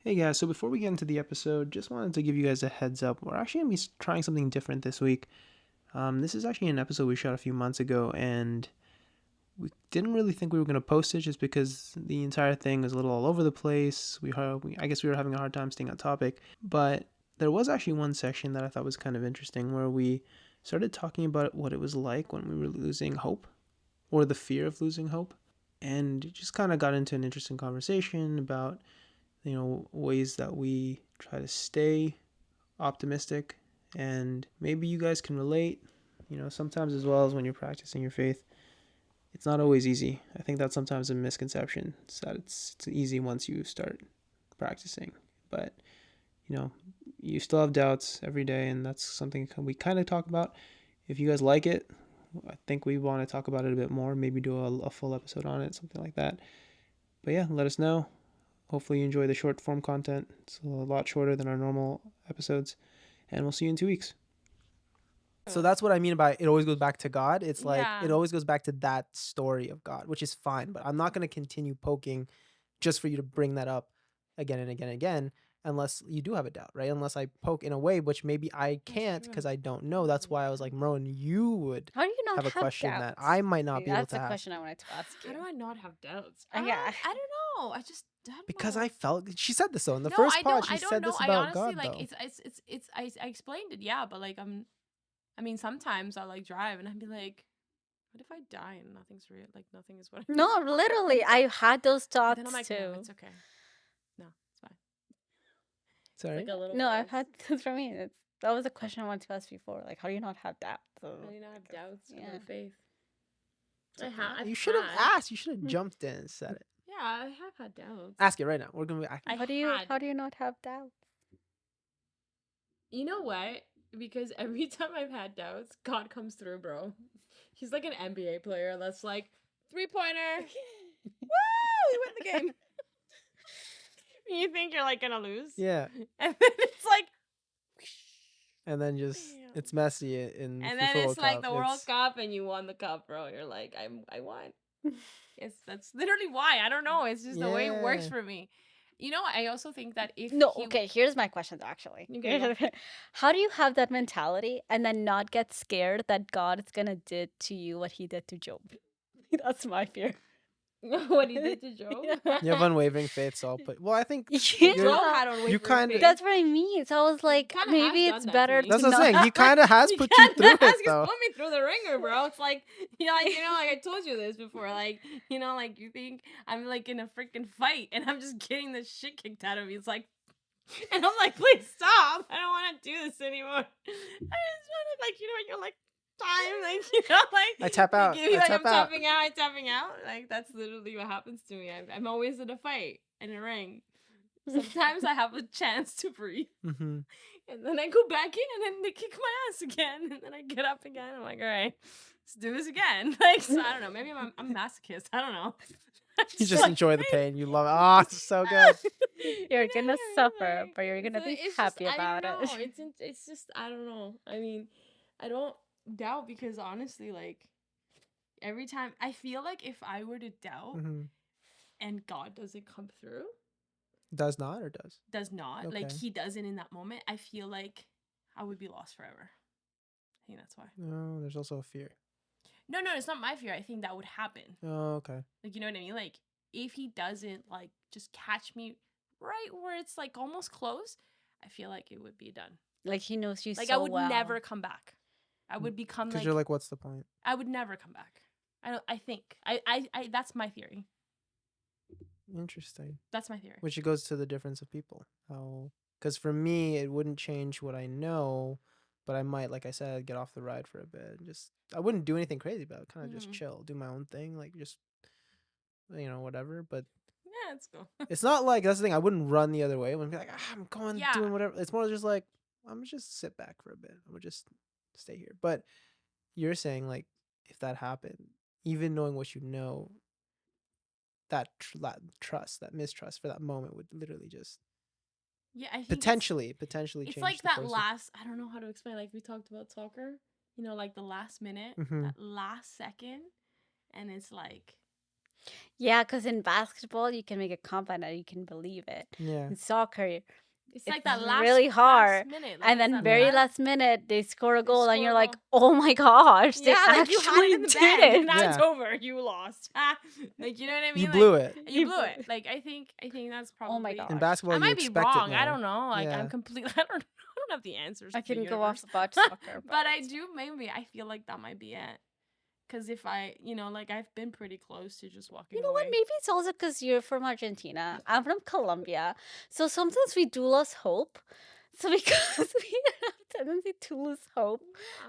Hey guys, so before we get into the episode, just wanted to give you guys a heads up. We're actually going to be trying something different this week. This is actually an episode we shot a few months ago, and we didn't really think we were going to post it just because the entire thing was a little all over the place. I guess we were having a hard time staying on topic, but there was actually one section that I thought was kind of interesting where we started talking about what it was like when we were losing hope, or the fear of losing hope, and just kind of got into an interesting conversation about ways that we try to stay optimistic, and maybe you guys can relate. Sometimes, as well as when you're practicing your faith, it's not always easy. I think that's sometimes a misconception. It's that it's easy once you start practicing, but you still have doubts every day, and that's something we kind of talk about. If you guys like it, I think we want to talk about it a bit more, maybe do a full episode on it, something like that. But yeah, let us know. Hopefully you enjoy the short form content. It's a lot shorter than our normal episodes. And we'll see you in 2 weeks. So that's what I mean by it always goes back to God. It's like it always goes back to that story of God, which is fine. But I'm not going to continue poking just for you to bring that up again and again and again, unless you do have a doubt, right? Unless I poke in a way which maybe I can't because I don't know. That's why I was like, Merwin, you would How do you not have a question doubts? that I might not be able That's to the ask. question I wanted to ask you. How do I not have doubts? Yeah. I don't know. I just don't Because know. I felt she said this though in the No, first I pod. don't. She I don't said know. this I about honestly God like though. it's. I explained it, yeah, but like I mean, sometimes I like drive and I'd be like, what if I die and nothing's real? Like nothing is what I No, literally, I had those But thoughts then I'm like, too. no, it's okay. No, it's fine. Sorry. It's like a little. No, voice. I've had this for me. That was a question I wanted to ask before. Like, how do you not have doubts? How do you not have doubts Yeah. about faith? You should have asked. You should have jumped in and said it. Yeah, I have had doubts. Ask it right now. We're gonna be. How do you not have doubts? You know what? Because every time I've had doubts, God comes through, bro. He's like an NBA player that's like, 3-pointer. Woo! We win the game. You think you're like gonna lose? Yeah. And then it's like, And then just it's messy in. and FIFA then it's World like Cup. the World Cup, and you won the cup, bro. You're like, I won. That's literally why. I don't know. It's just the way it works Yeah. for me. You know, I also think that if Okay, here's my question actually. Okay, How do you have that mentality and then not get scared that God is gonna did to you what he did to Job? That's my fear. what he did to Job. You have unwavering faith, so I'll put. Well, I think Yeah. Job had unwavering kinda- faith. That's what I mean. So I was like, kinda maybe has it's done that better. to me. that's to what I'm saying. not- He kind of has put you through it, though. Put me through the ringer, bro. It's like, like I told you this before. Like, like you think I'm like in a freaking fight and I'm just getting the shit kicked out of me. It's like, and I'm like, please stop. I don't want to do this anymore. I just want to, like, you're like, time, like, like I tap out. Give you, I like, tap I'm out. tapping out. Like, that's literally what happens to me. I'm always in a fight, in a ring. Sometimes I have a chance to breathe. Mm-hmm. And then I go back in, and then they kick my ass again. And then I get up again. I'm like, all right, let's do this again. Like, so I don't know. Maybe I'm a masochist. I don't know. You just enjoy the pain. You love it. Oh, it's so good. You're gonna suffer, but you're gonna be happy about I don't know. it. It's just, I don't know. I mean, I don't doubt because honestly, like, every time, I feel like if I were to doubt Mm-hmm. and God doesn't come through, Does not or does? does not, like, Okay. he doesn't in that moment, I feel like I would be lost forever. I think that's why. No, there's also a fear. No, it's not my fear. I think that would happen. Oh, okay. Like, you know what I mean? Like, if he doesn't, like, just catch me right where it's, like, almost close, I feel like it would be done. Like he knows you Like, so I would well. never come back. I would become, Because like, you're like, what's the point? I would never come back. I think. I that's my theory. Interesting. That's my theory. Which goes to the difference of people. How? Because for me, it wouldn't change what I know, but I might, like I said, get off the ride for a bit. I wouldn't do anything crazy, but I would kind of just chill, do my own thing, like just, whatever. But Yeah, it's cool. it's not like that's the thing. I wouldn't run the other way. I wouldn't be like, I'm going Yeah. doing whatever. It's more just like I'm just sit back for a bit. I would just stay here. But you're saying like if that happened, even knowing what you know, that trust, that mistrust for that moment would literally just Yeah, I think potentially it's change like the that course of- last, I don't know how to explain, like we talked about soccer, like the last minute, Mhm. that last second, and it's like Yeah, because in basketball, you can make a comeback and you can believe it. Yeah. In soccer, It's it's like that really hard. minute. Like And it's then that very Yeah. last minute, they score a They goal, and score you're a like, goal. oh my gosh, they Yeah, like you had it actually in the did bag, and it. now it's Yeah. over. You lost. Like you know what I mean? You Like blew it. you blew it. Like I think that's Oh my probably. In gosh. basketball, I you might be expect it wrong. I more. don't know. Like Yeah. I'm completely. I don't have the answers. I to the can go universe. off about soccer, But I do maybe. I feel like that might be it. Because if I, like I've been pretty close to just walking You know away. what? Maybe it's also because you're from Argentina. I'm from Colombia. So sometimes we do lose hope. So because we have a tendency to lose hope,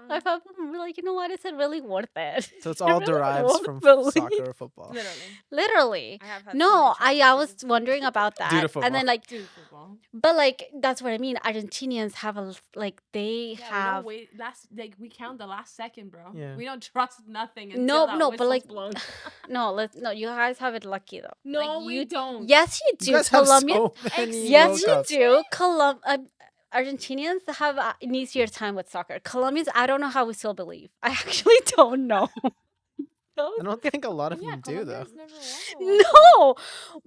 I thought we're like, you know what? Is it really worth it? So it's Is it all really derives worth from believe- soccer or football. Literally. Literally. I have had so No, many I was chances. wondering about Due to that. football. And then like, Dude, football. but like that's what I mean. Argentinians have they Yeah, we have don't wait. We count the last second, bro. Yeah. We don't trust nothing until no, that no, but whistle's like blown. no, you guys have it lucky though. No, Like, we you don't. Yes, you You do. guys have Colombian. so many Yes, World you Cups. do. Argentinians have an easier time with soccer. Colombians, I don't know how we still believe. I actually don't know. I don't think a lot of Yeah, them do though. Colombia's never won a World Cup. No. Oh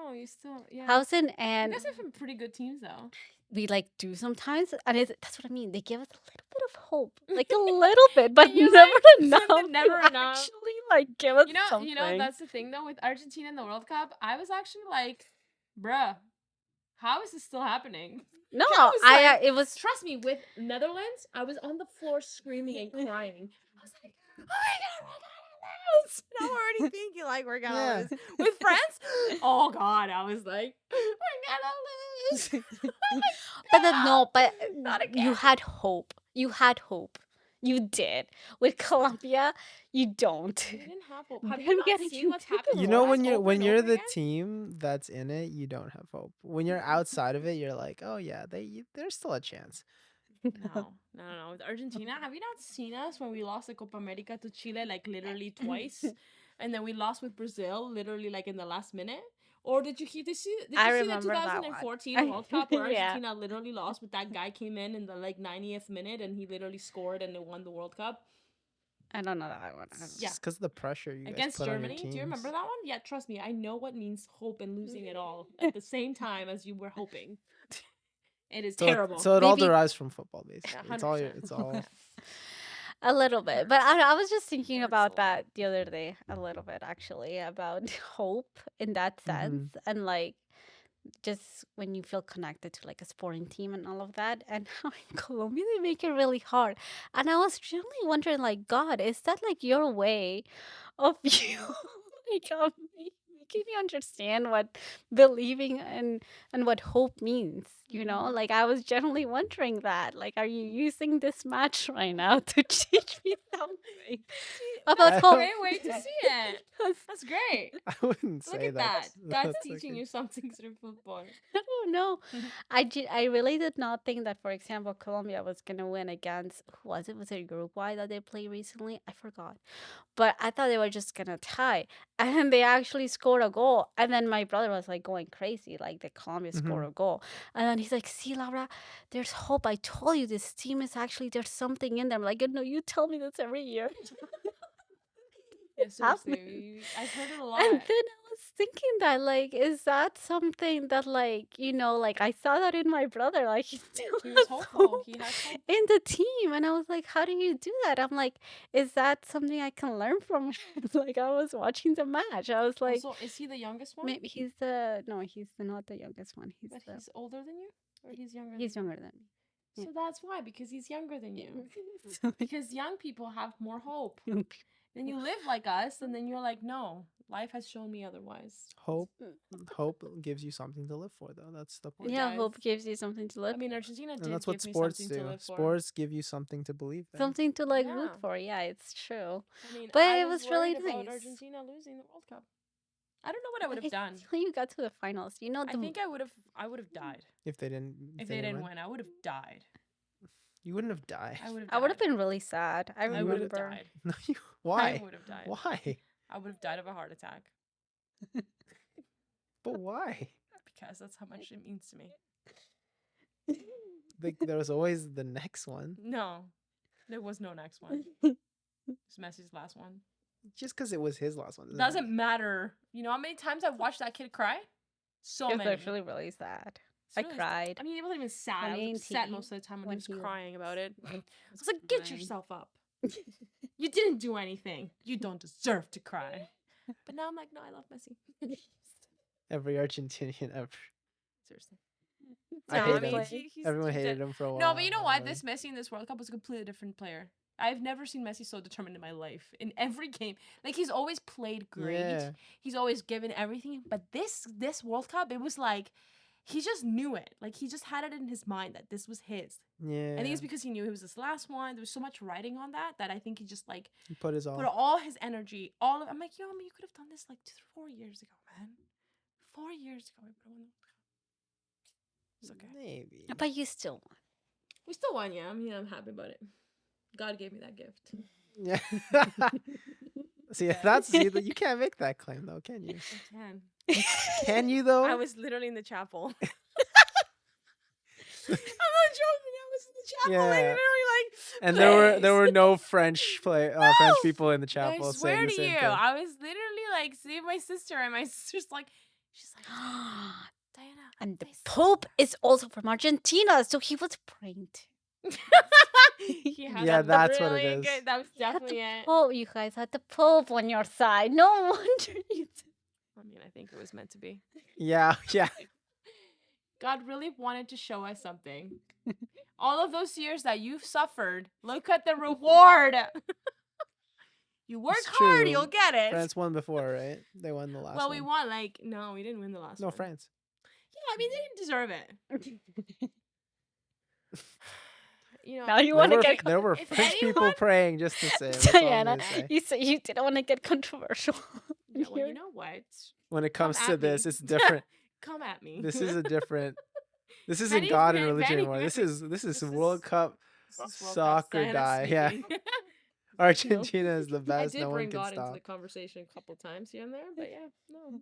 wow, you still Hausen You and guys have some pretty good teams though. we like do sometimes, and that's what I mean. They give us a little bit of hope, like a little bit, but you're never like, enough. never to enough. Actually, like give us something. You know that's the thing though with Argentina in the World Cup. I was actually like, bruh, how is this still happening? No, I was like, it was Trust me, with Netherlands, I was on the floor screaming and crying. I was like, oh my god, we're gonna lose. And I'm already thinking like we're gonna Yeah. lose. With France, oh god, I was like, we're gonna lose. But no, but Not you again. had hope. You had hope. You did. With Colombia, you don't. We didn't have hope. Them Have you not getting seen what's into the happened? You to know us when over and you're over the again? team that's in it, you don't have hope. When you're outside of it, you're like, oh yeah, there's still a chance. No. With Argentina, have you not seen us when we lost the Copa America to Chile like literally twice, and then we lost with Brazil literally like in the last minute? Or did you see the I remember that 2014 one. World Cup where Yeah. Argentina literally lost, but that guy came in the like 90th minute and he literally scored and they won the World Cup I don't know that one. Yeah. Just because of the pressure you guys against put Germany? on your Do you remember teams. that one? Yeah, trust me, I know what means hope and losing it all at the same time as you were hoping. It is terrible. So it all Maybe- derives from football, basically. Yeah, It's all 100%. it's all. A little bit. But I was just thinking Hurts about a lot. that the other day, a little bit actually, about hope in that sense. And like just when you feel connected to like a sporting team and all of that. And how in Colombia they make it really hard. And I was really wondering, like, God, is that like your way of you like making me understand what believing and what hope means, you know? Like I was genuinely wondering that. Like, are you using this match right now to teach me something about That's a hope? great way to see it. That's great. I wouldn't say Look at that. that. God's that's teaching okay. you something through football. I don't know. I really did not think that, for example, Colombia was gonna win against who was it? Was it Uruguay that they played recently? I forgot. But I thought they were just gonna tie, and then they actually scored a goal. And then my brother was like going crazy, like the Colombia scored a goal. And then he's like, "See, Laura, there's hope. I told you this team is actually there's something in them." I'm like, no, you tell me this every year. Yeah, happened. seriously. I've heard it a lot. And then I was thinking that, like, is that something that, like, you know, like I saw that in my brother, like he still He was has hopeful. hope He has hope. in the team, and I was like, how do you do that? I'm like, is that something I can learn from him? Like I was watching the match, I was like, Also, is he the youngest one? maybe he's not the youngest one. He's But the he's older than you? Or he's younger he's than younger than me. you? So that's why, because he's younger than you. So, like, Because young people have more hope. young people. Then you live like us, and then you're like, no, life has shown me otherwise. Hope gives you something to live for, though. That's the point. Yeah, does. hope gives you something to live. I mean, Argentina did And that's give what me sports something to do. live for. Sports give you something to believe in. Something to like root Yeah. for. Yeah, it's true. I mean, But I it was really worried about nice. Argentina losing the World Cup. I don't know what I would have done. Until you got to the finals, you know. I think I would have died. If they didn't, If they didn't win, I would have died. you wouldn't have died. I would have. I would have been really sad. I I would have remember. died. No, I why? would have died. Why? I would have died of a heart attack But why? because that's how much it means to me. Like there was always the next one. No, there was no next one. It's Messi's last one. just because it was his last one Doesn't matter. You know how many times I've watched that kid cry? So It's many. actually really sad. It's I really sad. cried. I mean, it wasn't even sad. I was upset 2018 most of the time when he was was crying about it. I was like, get crying. yourself up. You didn't do anything. You don't deserve to cry. But now I'm like, no, I love Messi. Every Argentinian ever. Seriously. I No, hate I mean, him. he's Everyone de- hated him for a while. No, but you know what? and This Messi in this World Cup was a completely different player. I've never seen Messi so determined in my life. In every game, like he's always played great. Yeah. He's always given everything. But this World Cup, it was like he just knew it. Like he just had it in his mind that this was his. Yeah. I think it's because he knew it was his last one. There was so much writing on that I think he just like he put his put all. all his energy. I'm like, yo, I mean, you could have done this like 4 years ago, man. 4 years ago, we would have won the World Cup. It's okay. Maybe. But you still won. We still won, yeah. I mean, I'm happy about it. God gave me that gift. Yeah. See, that's you can't make that claim though, can you? I can. Can you though? I was literally in the chapel. I'm not joking. I was in the chapel, like Yeah. literally, like. And "Please." there were no French French people in the chapel I saying swear the to same you, thing. I was literally like seeing my sister, and my sister's like, she's like, Diana. And the say Pope is also from Argentina, so he was praying too. He had Yeah, a that's what it really is. Good, that was You had definitely the it. Pope, you guys had the Pope on your side. No wonder you. I mean, I think it was meant to be. Yeah, yeah. God really wanted to show us something. All of those years that you've suffered, look at the reward. You work It's hard, true. you'll get it. France won before, right? They won the last Well, one. we won. Like, no, we didn't win the last No, one. France. Yeah, I mean, they didn't deserve it. You know, Now you want to get There were if French people anyone- praying just to say. That's all I'm Diana. gonna say. You said you didn't want to get controversial. Yeah, well, you Here. know what? When it comes Come to at me. this, it's different. Come at me. This is a different. This isn't Very, God and very, religion very, anymore. This very- is this is- World Cup. This is World Cup Soccer sign of die, yeah. speaking. Argentina is the I best. did No one bring can God stop. into the conversation a couple times here and there, but yeah, no.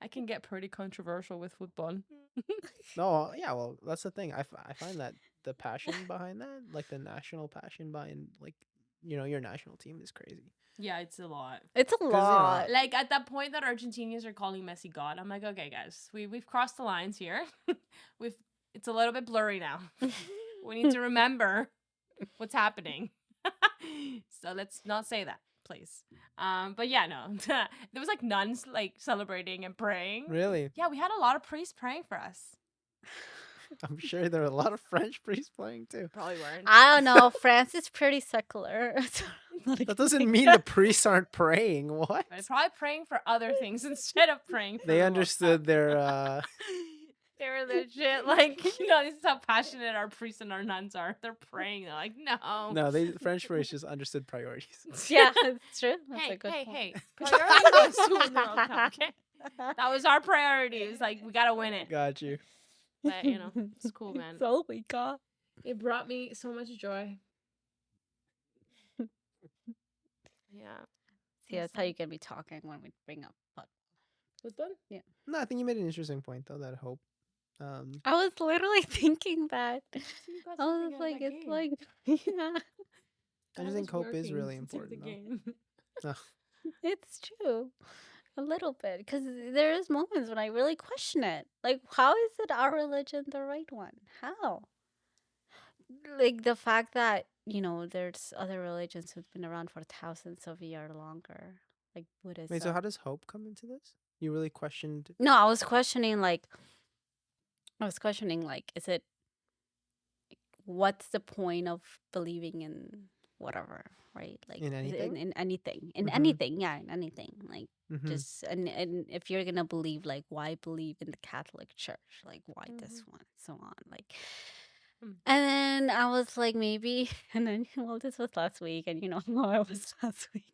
I can get pretty controversial with football. No, yeah, well, that's the thing. I find that the passion behind that, like the national passion behind, like, your national team is crazy. Yeah, it's a lot. It's a know, lot. Like at that point that Argentinians are calling Messi God, I'm like, okay, guys, we've crossed the lines here. It's a little bit blurry now. We need to remember what's happening. So let's not say that, please. But yeah, no, there was like nuns like celebrating and praying. Really? Yeah, we had a lot of priests praying for us. I'm sure there are a lot of French priests playing too. Probably weren't. I don't know. France is pretty secular. That doesn't mean the priests aren't praying. What? But probably praying for other things instead of praying for They the World understood Cup. their They were legit like, this is how passionate our priests and our nuns are. They're praying. They're like, no. no, the French priests just understood priorities. Yeah, it's true. That's Hey, a good hey, point. hey. Priority was to win the World Cup, okay? That was our priority. It was like, we gotta win it. Got you. But, it's cool, man. That's all we got. It brought me so much joy. Yeah. See, that's how you can be talking when we bring up football. Football? No, I think you made an interesting point though. That hope. I was literally thinking that. See, you got I was something out of like, that it's game. like, yeah, I just think hope is really important. though. it's true. A little bit. Because there is moments when I really question it. Like, how is it our religion the right one? How? Like, the fact that, there's other religions who've been around for thousands of years longer. Like Buddhism. Wait, so how does hope come into this? You really questioned? No, I was questioning, like, is it, what's the point of believing in whatever, right? Like, In anything? in anything. In Mhm. anything, yeah, in anything. Like, Mhm. just, and if you're gonna believe, like, why believe in the Catholic Church? Like, why this one? So on. Like, Mm. and then I was like, maybe, and then, well, this was last week, and how I was last week.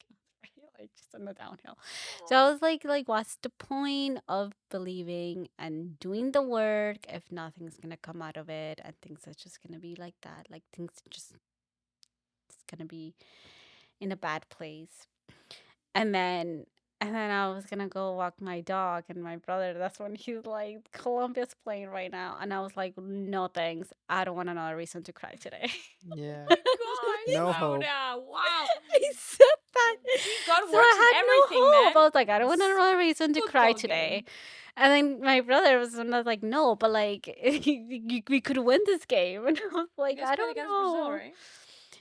Like, just on the downhill. So I was like, what's the point of believing and doing the work if nothing's gonna come out of it and things are just gonna be like that? Like, things just, it's gonna be in a bad place. And then I was gonna go walk my dog, and my brother, that's when he's like, Colombia's playing right now. And I was like, no thanks. I don't want another reason to cry today. Yeah. God, No no hope. Wow. I said that. See, God So works I in had everything, no hope. man. I was like, I don't want a reason to cry Football today. game. And then my brother was like, no, but like we could win this game. And I was You like, guys I played don't against know. Brazil, right?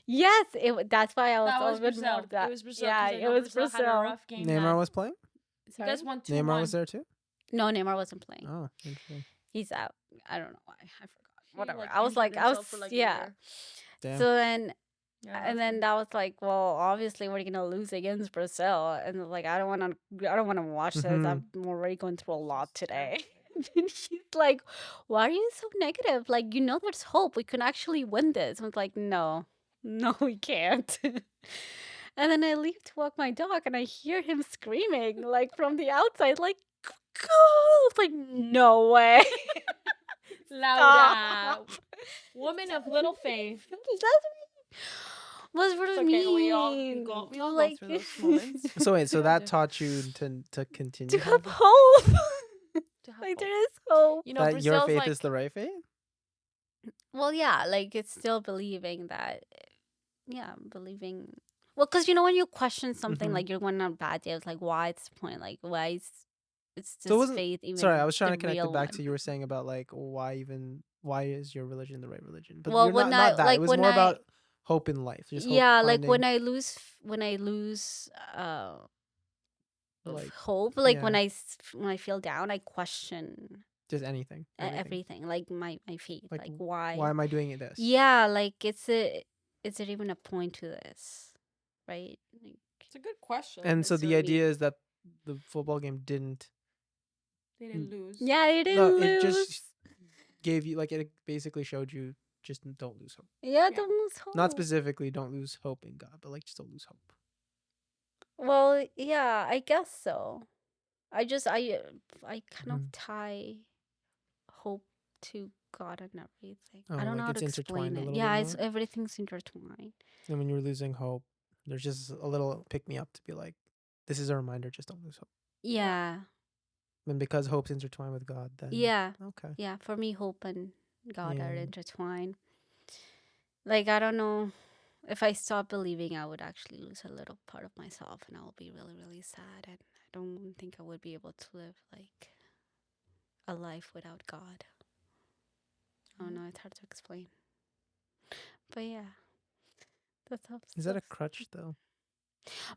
Yes, that's why I was That a was bit more Brazil. that. It was Brazil Yeah, because I it know was Brazil had a Brazil. rough game. Neymar was playing? You Sorry? guys won 2-1. Neymar was there too? No, Neymar wasn't playing. Oh, interesting. He's out. I don't know why. I forgot. He, Whatever. like, I was injured like, I was himself for, like, a yeah. year. Damn. So then Yeah, and then that was like, well, obviously we're gonna lose against Brazil, and like I don't want to watch this. Mhm. I'm already going through a lot today. And he's like, why are you so negative? Like, you know, there's hope. We can actually win this. I was like, no, we can't. And then I leave to walk my dog, and I hear him screaming like from the outside, like, "Go!" It's like, no way. Laura, woman of little faith. What's what It's I okay. mean? We all go Like through those moments. So wait, so We all that do. taught you to continue to have hoping? hope. To have Like hope. there is hope. You know, That your Brazil's faith like is the right faith? Well, yeah, like it's still believing that. Yeah, believing. Well, because you know when you question something, Mhm. like you're going on a bad day, it's like, why? It's the point. Like, why is it's So it just wasn't faith? Even sorry, I was trying the to connect real it back one. to you were saying about like why is your religion the right religion? But Well, you're when not that. like It was when more I about hope in life. Just hope yeah, like finding when I lose like hope, like yeah, when I feel down, I question just anything. everything, like my faith, Like like why am I doing this? Yeah, like is there even a point to this, right? Like, it's a good question. And so It's the really- idea is that the football game didn't They didn't lose. yeah, they didn't no, lose. it just gave you like it basically showed you just don't lose hope. Yeah, Yeah. don't lose hope. Not specifically don't lose hope in God, but like just don't lose hope. Well, yeah, I guess so. I kind Mhm. of tie hope to God and everything. Oh, I don't like know how it's to explain intertwined a it. little Yeah, bit it's more. everything's intertwined. And when you're losing hope, there's just a little pick me up to be like, this is a reminder, just don't lose hope. Yeah. And because hope's intertwined with God, then Yeah. okay. Yeah, for me hope and God are Yeah. intertwined. Like I don't know, if I stop believing, I would actually lose a little part of myself, and I will be really, really sad. And I don't think I would be able to live like a life without God. I don't know. It's hard to explain. But yeah, that's how. Is that a crutch though?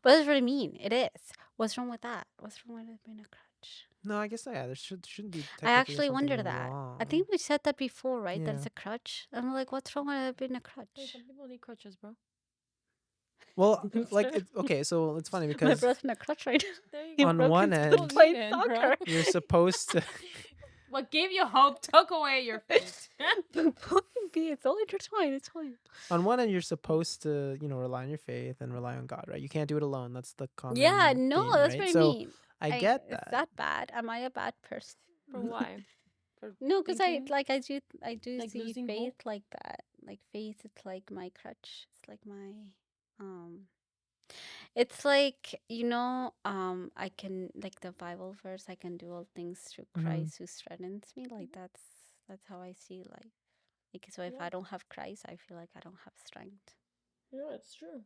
But that's what I mean. It is. What's wrong with that? What's wrong with it being a crutch? No, I guess yeah. There shouldn't be. I Technically actually something wonder that. wrong. I think we said that before, right? That Yeah. it's a crutch. I'm like, what's wrong with it being a crutch? Hey, some people need crutches, bro. Well, like okay, so it's funny My because brother's in a crutch right now. There you He go. on broke one his end, foot playing Needed, bro. soccer. you're supposed to. What gave you hope took away your faith. It's all intertwined. It's fine. On one end, you're supposed to rly on your faith and rely on God, right? You can't do it alone. That's the common. Yeah, no, theme, that's right? what I So mean. I get Is that. that bad? Am I a bad person? For why? For No, because I thinking? like I do Like see losing faith hope? like that. Like faith, it's like my crutch. It's like my um. It's like I can like the Bible verse. I can do all things through Mhm. Christ who strengthens me. Like that's how I see life. Like so, if Yeah. I don't have Christ, I feel like I don't have strength. Yeah, it's true.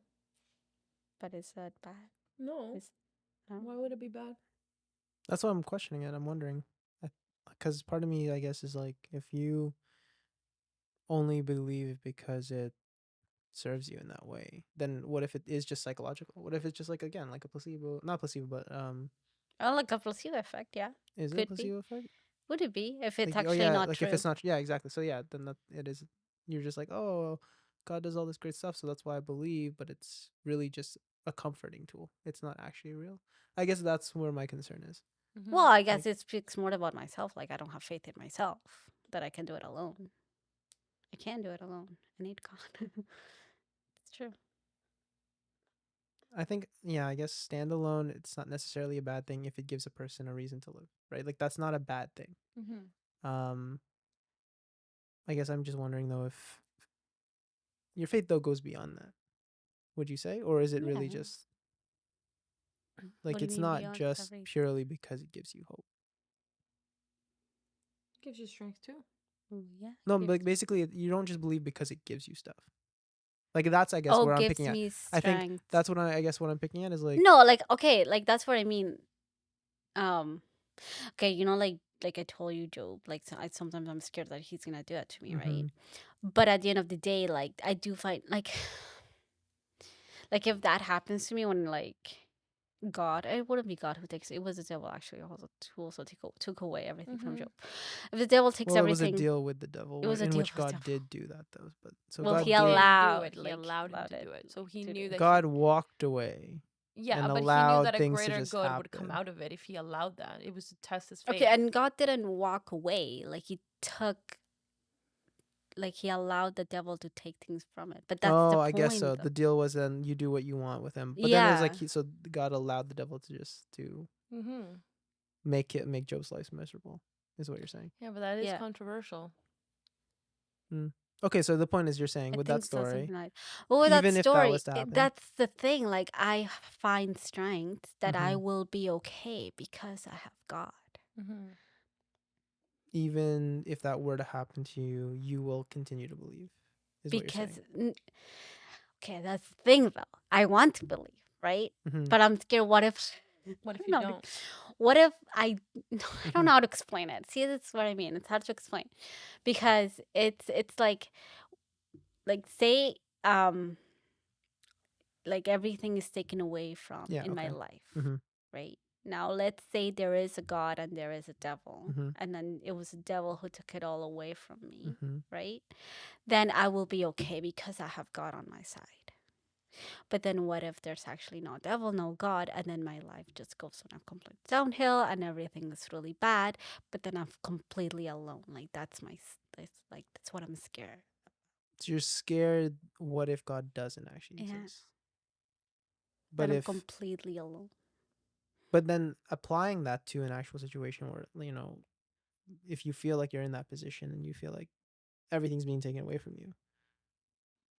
But is that bad? No. Is no? Why would it be bad? That's why I'm questioning it. I'm wondering, because part of me, I guess, is like if you only believe because it serves you in that way, then what if it is just psychological? What if it's just like again like a placebo, not placebo, but Oh, like a placebo effect. Yeah, is it a could be. placebo effect? Would it be if it's Like, oh actually yeah, not like true? if it's not, yeah, exactly. So yeah, then that it is. You're just like, oh, God does all this great stuff, so that's why I believe. But it's really just a comforting tool. It's not actually real. I guess that's where my concern is. Well, I guess Like- it speaks more about myself. Like I don't have faith in myself that I can do it alone. I can't do it alone. I need God. It's true. I think, yeah, I guess standalone, it's not necessarily a bad thing if it gives a person a reason to live, right? Like that's not a bad thing. Um, I guess I'm just wondering though if your faith though goes beyond that. Would you say, or is it really Yeah. just What like do you it's mean not beyond just everything? purely because it gives you hope? Gives you strength too. Yeah. No, gives- but basically you don't just believe because it gives you stuff. Like that's I guess Oh, where I'm gives picking at. me I think strength. that's what I guess what I'm picking at is like. No, like okay, like that's what I mean. Um, okay, you know, like I told you, Job. Like sometimes I'm scared that he's gonna do that to me, right? But at the end of the day, like I do find like if that happens to me when like God, it wouldn't be God who takes it. It was the devil actually who also took away everything from Job. If the devil takes Well, it was a everything, deal with the devil, it was a in deal which with the God devil. did do that, though. But so Well, God he He did. didn't do allowed, it. He like allowed him to it do it. So he to knew do. that God walked away yeah, and but he knew allowed that a things to greater just good would come happen. out of it if he allowed that. It was to test his Okay, faith. and God didn't walk away. Like he took, like he allowed the devil to take things from it. But that's the Oh, I guess so. point. The deal was then you do what you want with him. But then it was like Yeah, so God allowed the devil to just to Mm-hmm. make Job's life miserable, is what you're saying. Yeah, but that is yeah. controversial. Okay, so the point is you're saying I with that think so, story, something like. Well, with that even if that story, was to happen, that's the thing. Like I find strength that I Mhm. will be okay because I have God. Mm-hmm. even if that were to happen to you, you will continue to believe, is what you're Because saying. okay, that's the thing though. I want to believe, right? Mhm. But I'm scared. What if? What if I you don't know, don't? what if I? I don't know how to explain it. See, that's what I mean. It's hard to explain because it's like say like everything is taken away from Yeah, in my okay. life, Mhm. right? Now let's say there is a God and there is a devil, Mhm. and then it was the devil who took it all away from me, Mhm. right? Then I will be okay because I have God on my side. But then what if there's actually no devil, no God, and then my life just goes on a complete downhill and everything is really bad, but then I'm completely alone. Like that's what I'm scared. So you're scared what if God doesn't actually Yeah. exist? That But I'm if completely alone. but then applying that to an actual situation where, if you feel like you're in that position and you feel like everything's being taken away from you,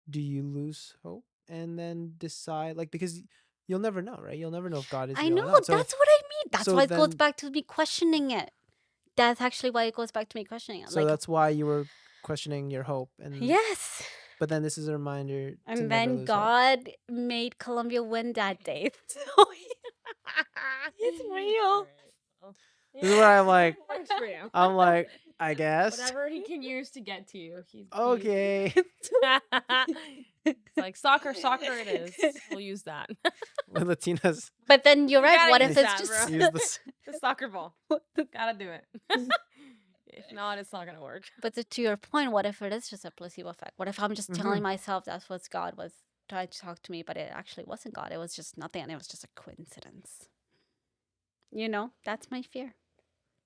do you lose hope and then decide like because you'll never know, right? You'll never know if God is I real know, or not. So that's what I mean. That's so why it goes then back to me questioning it. That's actually why it goes back to me questioning it. so Like, that's why you were questioning your hope and yes. but then this is a reminder to And never then lose hope. God made Colombia win that day. So it's real. This is where I'm like Works for you. I'm like, I guess. Whatever he can use to get to you. Okay. It's like soccer it is. We'll use that. With Latina's But then you're We right. gotta What use if it's that, just bro. use this. The soccer ball. Gotta do it. If not, it's not gonna work. But to your point, what if it is just a placebo effect? What if I'm just telling Mhm. myself that's what God was trying to talk to me, but it actually wasn't God. It was just nothing, and it was just a coincidence. You know, that's my fear.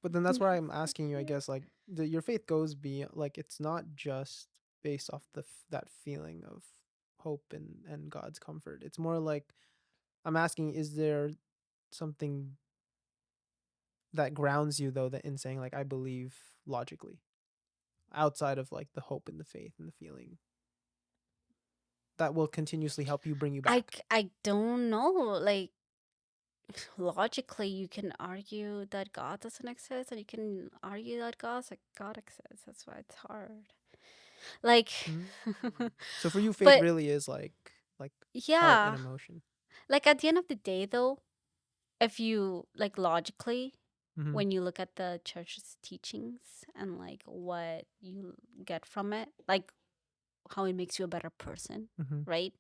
But then that's why I'm asking you, I guess, like your faith goes beyond, like it's not just based off that feeling of hope and God's comfort. It's more like I'm asking, is there something that grounds you though that in saying like I believe logically outside of like the hope and the faith and the feeling that will continuously help you bring you back? I don't know. Like logically, you can argue that God doesn't exist, and you can argue that God exists. That's why it's hard. Like, Mm. So for you, faith but really is like heart and yeah, emotion. like at the end of the day, though, if you like logically, Mm-hmm. when you look at the church's teachings and like what you get from it, like how it makes you a better person, Mm-hmm. right?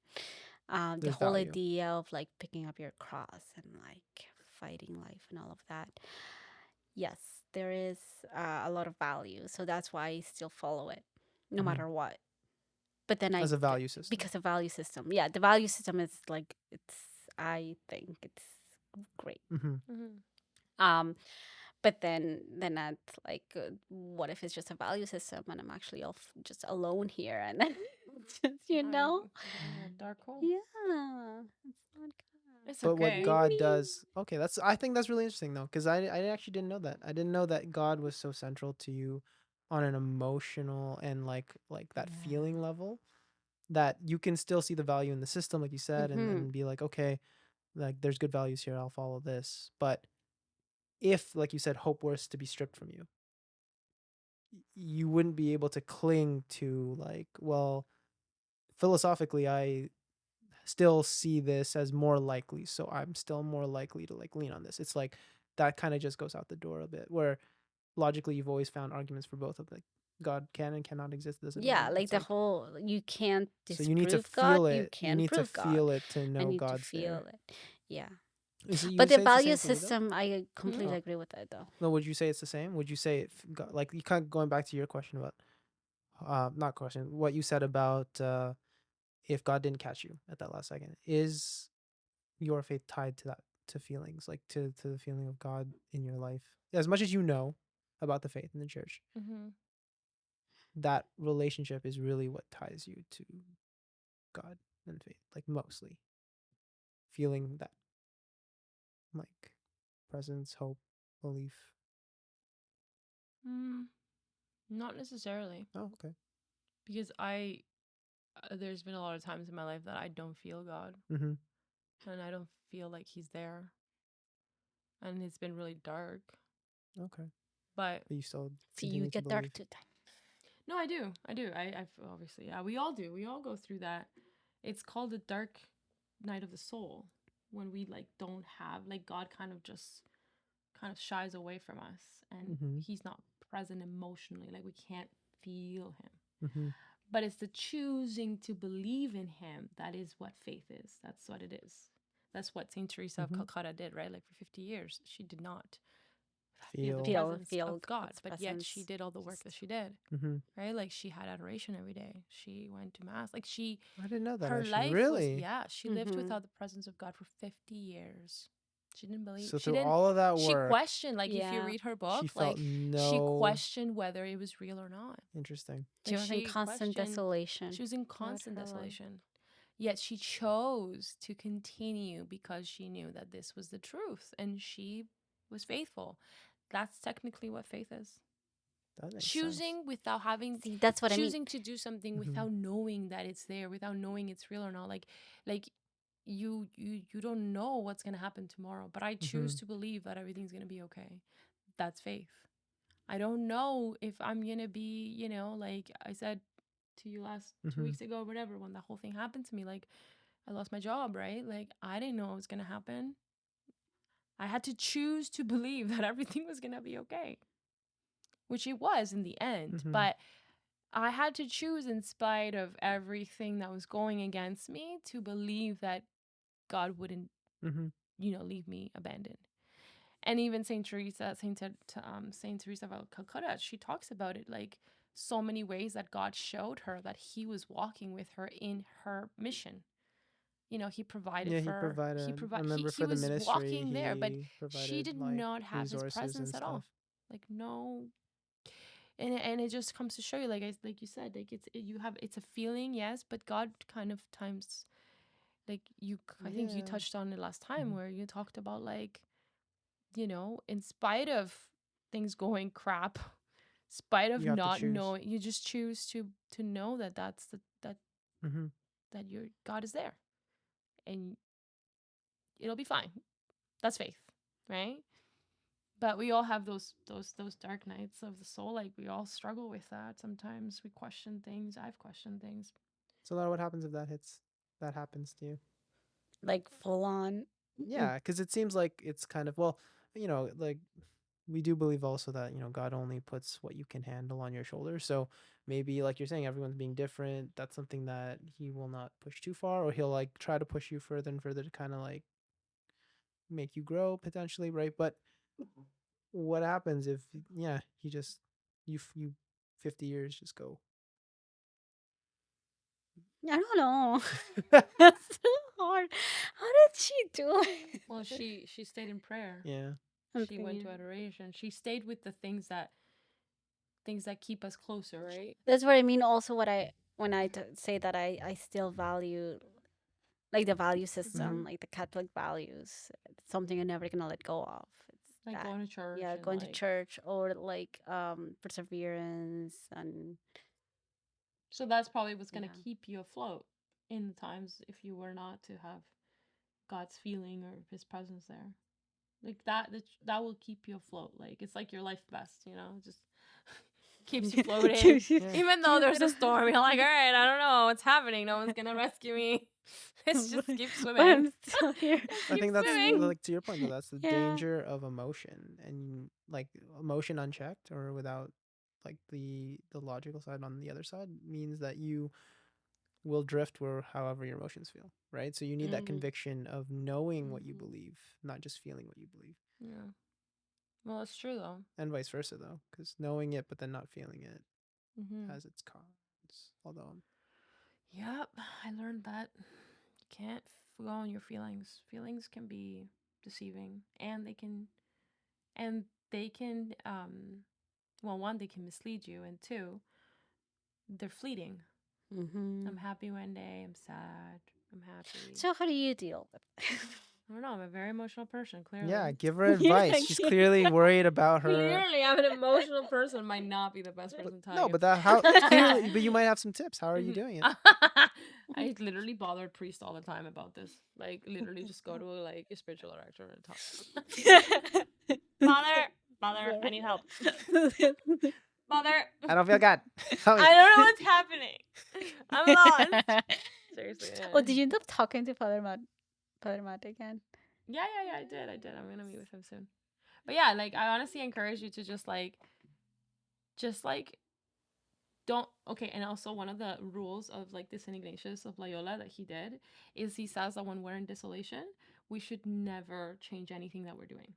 The There's whole value. idea of like picking up your cross and like fighting life and all of that. Yes, there is a lot of value. So that's why I still follow it, no Mhm. matter what. But then As a value system. because of value system. Yeah, the value system is like, I think it's great. Mm-hmm. Um, but then that's like, what if it's just a value system and I'm actually just alone here and then just, you know? Dark hole. Yeah, it's not good. It's But what okay. God does, okay, I think that's really interesting though, because I actually didn't know that. I didn't know that God was so central to you on an emotional and like that feeling level that you can still see the value in the system, like you said, and be like, okay, like there's good values here, I'll follow this. But if, like you said, hope was to be stripped from you, you wouldn't be able to cling to like, well, philosophically, I still see this as more likely, so I'm still more likely to like lean on this. It's like that kind of just goes out the door a bit, where logically you've always found arguments for both of, like, God can and cannot exist, doesn't Yeah, mean like it's the like, whole you can't so you need to disprove God, feel you it, you can need to prove God. feel it to I know need to God's feel there. it. Yeah. Is it, you But would the say it's the value same for you though? system, I completely Oh, agree with that though. no, would you say it's the same? Would you say like, you kind of going back to your question about not question, what you said about if God didn't catch you at that last second, is your faith tied to that, to feelings, like to the feeling of God in your life, as much as you know about the faith in the church? Mm-hmm. That relationship is really what ties you to God and faith, like mostly feeling that, like, presence, hope, belief. Not necessarily, Oh, okay. because there's been a lot of times in my life that I don't feel God, Mm-hmm. and I don't feel like He's there, and it's been really dark. Okay. But But you still See, you continue to get dark believe. too. no, I do. I obviously, yeah, we all do. We all go through that. It's called the dark night of the soul, when we like don't have, like, God kind of shies away from us, and Mm-hmm. He's not present emotionally, like we can't feel Him. Mm-hmm. But it's the choosing to believe in Him that is what faith is. That's what it is. That's what Saint Teresa of Mm-hmm. Calcutta did, right? Like for 50 years, she did not feel the Feel. presence Feel of God, God's but yet she presence. did all the work that she did, Mm-hmm. right? Like she had adoration every day. She went to mass. Like I didn't know that, her actually. life was, Really? yeah, she lived Mm-hmm. without the presence of God for 50 years. She didn't believe, So she through didn't, all of that she work, questioned, like if you Yeah. read her she book, felt like she no. questioned whether it was real or not. Interesting. She Like was in she constant questioned, desolation she was in throughout constant her life. desolation. Yet she chose to continue because she knew that this was the truth and she was faithful. That's technically what faith is. That makes sense. Choosing without having, See, that's what I mean. choosing to do something Mm-hmm. without knowing that it's there, without knowing it's real or not. Like you don't know what's gonna happen tomorrow, but I Mm-hmm. choose to believe that everything's gonna be okay. That's faith. I don't know if I'm gonna be, like I said to you last two Mm-hmm. weeks ago or whatever, when that whole thing happened to me, like I lost my job, right? Like I didn't know it was gonna happen. I had to choose to believe that everything was gonna be okay, which it was in the end. Mm-hmm. But I had to choose, in spite of everything that was going against me, to believe that God wouldn't, Mm-hmm. leave me abandoned. And even Saint Teresa of Calcutta, she talks about it, like so many ways that God showed her that He was walking with her in her mission. He provided Yeah, he for, provided. I remember he for the was ministry, walking there, but he she provided did like not have His resources presence and at stuff. all. Like no. And it just comes to show you, like you said, like it's a feeling, yes, but God kind of times, like I think you Yeah. touched on it last time, Mm-hmm. where you talked about, like, in spite of things going crap, spite of You have to not choose. knowing, you just choose to know that Mm-hmm. that your God is there, and it'll be fine. That's faith, right? But we all have those dark nights of the soul. Like we all struggle with that. Sometimes we question things. I've questioned things. So, a lot of what happens if that happens to you. Like full on. Yeah, because it seems like it's kind of, well, like, we do believe also that, God only puts what you can handle on your shoulders. So maybe, like you're saying, everyone's being different. That's something that he will not push too far, or he'll like try to push you further and further to kind of like make you grow potentially, right? But what happens if, yeah, he just, you 50 years just go. I don't know. That's so hard. How did she do it? Well, she stayed in prayer. Yeah. She went to adoration. She stayed with the things that keep us closer, right? That's what I mean. Also, when I say that I still value like the value system, Mm-hmm. like the Catholic values. It's something I'm never gonna let go of. It's Like that. going to church, Yeah, and going to like, church or like perseverance and so that's probably what's gonna yeah. keep you afloat in the times if you were not to have God's feeling or His presence there. Like that will keep you afloat. Like it's like your life vest, just keeps you floating. Even though there's a storm, you're like, all right, I don't know what's happening. No one's gonna rescue me. Let's just keep But swimming. I'm still here. I Keep think that's swimming. like to your point though. That's the Yeah. danger of emotion, and like emotion unchecked or without like the logical side on the other side means that you will drift where however your emotions feel, right? So you need that Mhm. conviction of knowing what you Mhm. believe, not just feeling what you believe, Yeah. Well, it's true though. and vice versa though, because knowing it but then not feeling it Mm-hmm. has its cons. Although, Yep, I learned that you can't go on your feelings. Feelings can be deceiving, and they can well, one, they can mislead you, and two, they're fleeting. Mhm. I'm happy one day, I'm sad, I'm happy. So how do you deal with I don't know, I'm a very emotional person, clearly. yeah, give her advice. She's clearly worried about her. Clearly, I'm an emotional person. Might not be the best person to tell No, you. but that how clearly. But you might have some tips. How are you doing it? I literally bothered priest all the time about this. Like, literally, just go to like a spiritual director and talk. Father, I need help. Father, I don't feel God. Help me. I don't know what's happening. I'm lost. Seriously. Yeah. Oh, did you end up talking to Father Matt again? Yeah, I did. I'm gonna meet with him soon. But yeah, like I honestly encourage you to just like don't okay. And also one of the rules of like the Saint Ignatius of Loyola that he did is he says that when we're in desolation, we should never change anything that we're doing.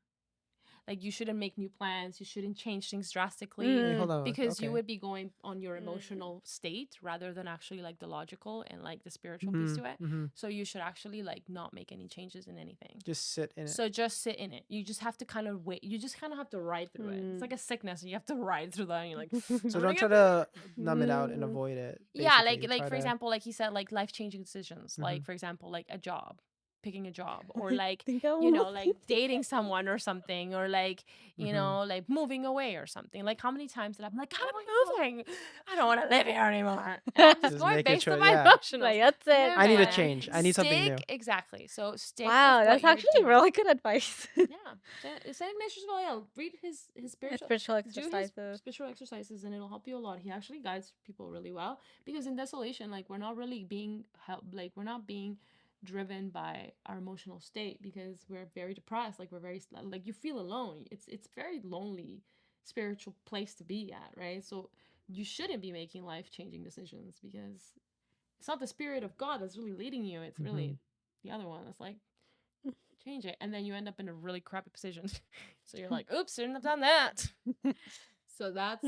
Like you shouldn't make new plans, you shouldn't change things drastically Wait, hold on. because you Okay. would be going on your emotional state rather than actually like the logical and like the spiritual piece to it. Mm-hmm. So you should actually like not make any changes in anything. Just sit in it. So just sit in it. You just have to kind of wait. You just kind of have to ride through it. It's like a sickness, and you have to ride through that. And you're like, So "I'm don't try gonna get to numb it out and avoid it. yeah, Basically. like Try for to- example, like he said, like life changing decisions. Like for example, like a job, picking a job, or like you know, like dating someone or something, or like you know, like moving away or something. Like how many times did I'm like, I'm moving. I don't want to live here anymore. And I'm just Just going make a based on choice, my yeah. emotions. Like, that's it. I need a man. change. I need something new. Exactly. So stick. Wow, with that's what you're actually doing. really good advice. Yeah, Saint Ignatius Loyola. Read his spiritual Spiritual do his exercises. spiritual exercises, and it'll help you a lot. He actually guides people really well because in desolation, like we're not really being helped. Like we're not being driven by our emotional state because we're very depressed. Like we're very like you feel alone. It's very lonely spiritual place to be at, right? So you shouldn't be making life changing decisions because it's not the spirit of God that's really leading you. It's really the other one that's like change it, and then you end up in a really crappy position. So you're like, oops, shouldn't have done that. So that's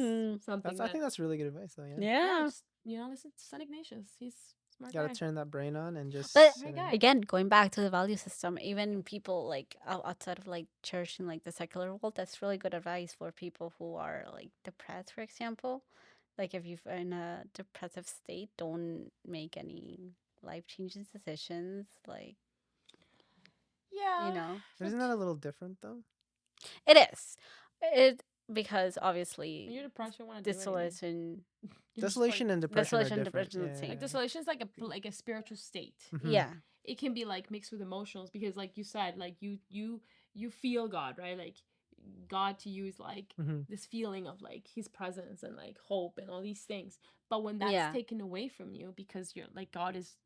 something I think that's really good advice, though. Yeah. Yeah. just, listen to St. Ignatius. He's a smart Gotta guy. turn that brain on and just. But sit in guy. it. again, going back to the value system, even people like outside of like church and like the secular world, that's really good advice for people who are like depressed, for example. Like if you're in a depressive state, don't make any life changing decisions. Like, Yeah. you know, But isn't that a little different though? it is. It because obviously When you're depressed, you want to do desolation. Desolation and depression Desolation, are different. depression, Yeah, same. like desolation is like a spiritual state. Yeah. It can be like mixed with emotions because like you said, like you feel God, right? Like God to you is like this feeling of like his presence and like hope and all these things. But when that's taken away from you because you're like God is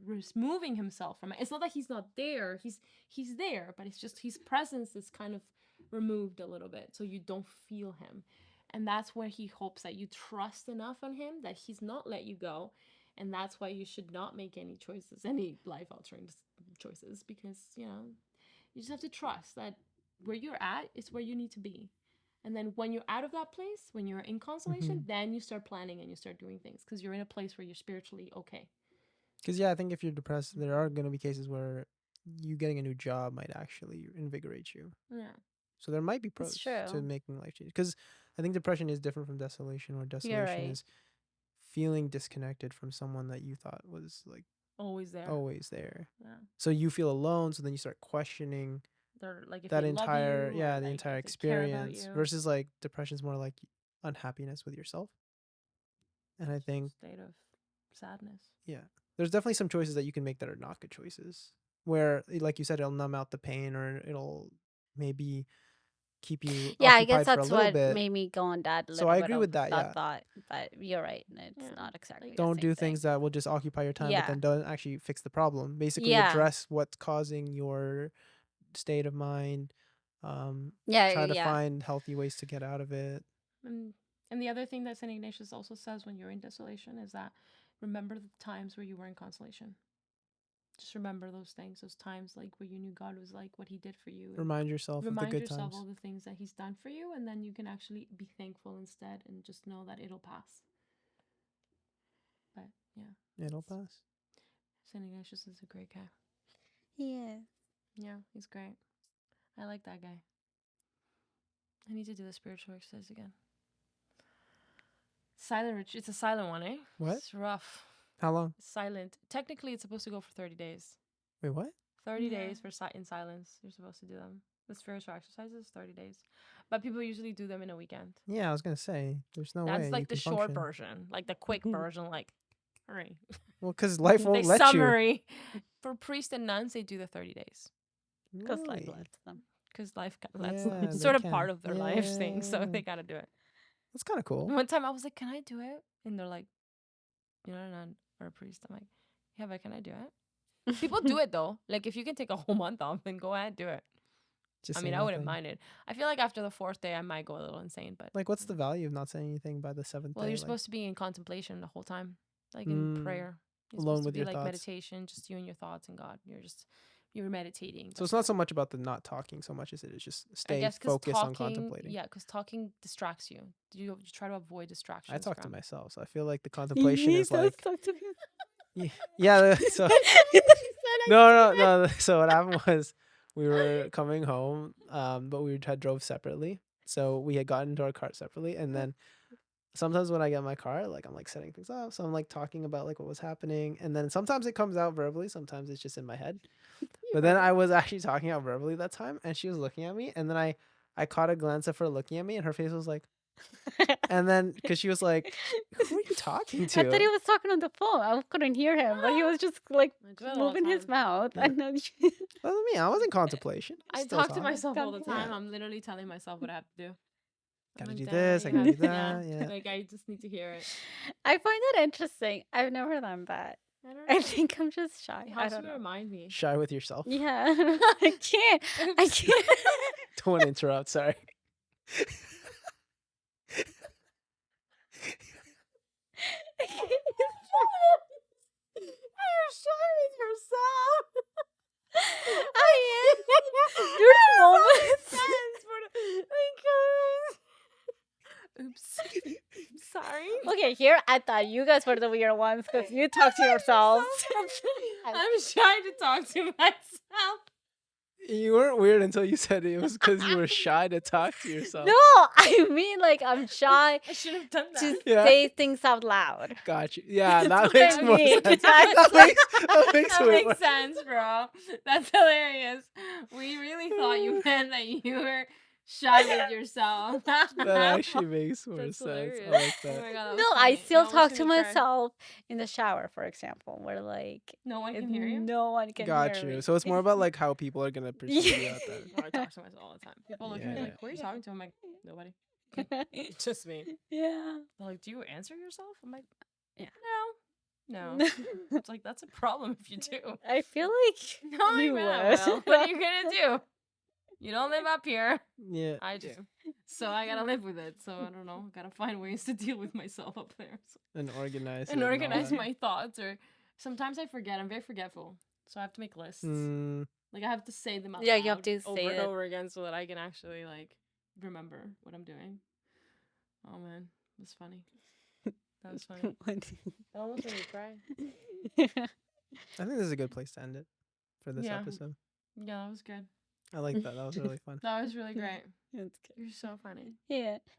removing himself from it. It's not that he's not there. He's there, but it's just his presence is kind of removed a little bit so you don't feel him. And that's where he hopes that you trust enough on him that he's not let you go. And that's why you should not make any choices, any life altering choices, because you just have to trust that where you're at is where you need to be. And then when you're out of that place, when you're in consolation, then you start planning and you start doing things because you're in a place where you're spiritually okay. Because yeah, I think if you're depressed, there are going to be cases where you getting a new job might actually invigorate you. Yeah. So there might be pros to making life change. Because I think depression is different from desolation, where desolation is feeling disconnected from someone that you thought was like always there. Yeah. So you feel alone. So then you start questioning like that entire you, the like, entire experience. Versus like depression's more like unhappiness with yourself. And I think state of sadness. Yeah. There's definitely some choices that you can make that are not good choices. Where, like you said, it'll numb out the pain or it'll maybe keep you Yeah, I guess occupied for a that's little what bit. made me go on that So little I bit agree of with that. that Yeah. thought. But you're right. It's Yeah. not exactly Like, the Don't same do thing. things that will just occupy your time, but Yeah. then don't actually fix the problem. Basically, Yeah. address what's causing your state of mind. Yeah, Try to yeah. find healthy ways to get out of it. And the other thing that St. Ignatius also says when you're in desolation is that remember the times where you were in consolation. Just remember those things, those times like where you knew God was like what he did for you. Remind yourself of the good times. All the things that he's done for you, and then you can actually be thankful instead and just know that it'll pass. But yeah. It'll pass. St. Ignatius is a great guy. Yeah. Yeah, he's great. I like that guy. I need to do the spiritual exercise again. Silent retreat. It's a silent one, eh? What? It's rough. How long? Silent. Technically, it's supposed to go for 30 days. Wait, what? 30 Yeah. days for in silence. You're supposed to do them. The spiritual exercises, 30 days. But people usually do them in a weekend. Yeah, I was gonna say there's no way. That's like you the can short function. version, like the quick version, like, hurry. Well, because life won't The let summary. For priests and nuns, they do the 30 days. you. Because life Really? lets them. Because life lets Yeah, them. It's they sort of can. part of their life thing, so Yeah. they gotta do it. That's kind of cool. One time I was like, can I do it? And they're like, you're not a nun or a priest. I'm like, yeah, but can I do it? People do it though. Like, if you can take a whole month off, then go ahead, do it. Just I say mean, I wouldn't nothing. mind it. I feel like after the 4th day, I might go a little insane, but Like, what's the value of not saying anything by the 7th well, day? you're like, supposed to be in contemplation the whole time, like in prayer. You're alone supposed to with be your like thoughts. meditation, just you and your thoughts and God. You're meditating. So it's not so much about the not talking so much as it is just I stay guess 'cause focused on talking, contemplating. yeah, because talking distracts you. You try to avoid distractions. I talk to from- myself, so I feel like the contemplation is does like, talk to me. yeah. So no. So what happened was we were coming home, but we had drove separately. So we had gotten into our car separately, and then sometimes when I get in my car, like I'm like setting things up, so I'm like talking about like what was happening, and then sometimes it comes out verbally, sometimes it's just in my head. But then I was actually talking out verbally that time, and she was looking at me, and then I caught a glance of her looking at me, and her face was like, and then because she was like, "Who are you talking to?" I thought he was talking on the phone. I couldn't hear him, but he was just like I do it all the moving his time. mouth. Yeah. And then Well, me, I was in contemplation. I Still talk to talking. myself all the Talking. time. Yeah. I'm literally telling myself what I have to do. Gotta I'm do like, this, I "Damn, gotta do yeah." that. Yeah. Like, I just need to hear it. I find that interesting. I've never done that. I don't I know. think I'm just shy. It I helps don't me know. remind me. Shy with yourself. Yeah, I can't. I Oops. can't. Don't want to interrupt. Sorry. You're shy with yourself. I am. There's moments. Oops. Sorry. Okay, here I thought you guys were the weird ones because you talk to yourselves. I'm shy to talk to myself. You weren't weird until you said it was because you were shy to talk to yourself. No, I mean like I'm shy I should have done that. to Yeah. say things out loud. Got you. Yeah, That's that what makes I more mean. sense. That's That makes That way makes more sense, bro. That's hilarious. We really thought you meant that you were shy with yourself. That actually makes more That's sense. hilarious. I like Oh that. my god, that No, was I funny. still No, talk she to would cry. myself in the shower, for example, where like No one can hear you. no one can Got hear you. me. So it's more about like how people are gonna perceive you out there. No, I talk to myself all the time. People look at me Yeah. like, "Who are you talking to?" I'm like, "Nobody." Just me. Yeah. They're like, "Do you answer yourself?" I'm like, Yeah. No. It's like, that's a problem if you do. I feel like No, you man, would. well, what are you gonna do? You don't live up here. Yeah. I do. So I gotta live with it. So I don't know. Gotta find ways to deal with myself up there. So, And organize. and it all organize that. my thoughts. Or sometimes I forget. I'm very forgetful. So I have to make lists. Mm, Like I have to say them out Yeah, loud you have to over say and it. over again so that I can actually like remember what I'm doing. Oh man, that's funny. That was funny. That almost made me cry. I think this is a good place to end it for this Yeah. episode. Yeah, that was good. I like that. That was really fun. That was really great. That's good. You're so funny. Yeah.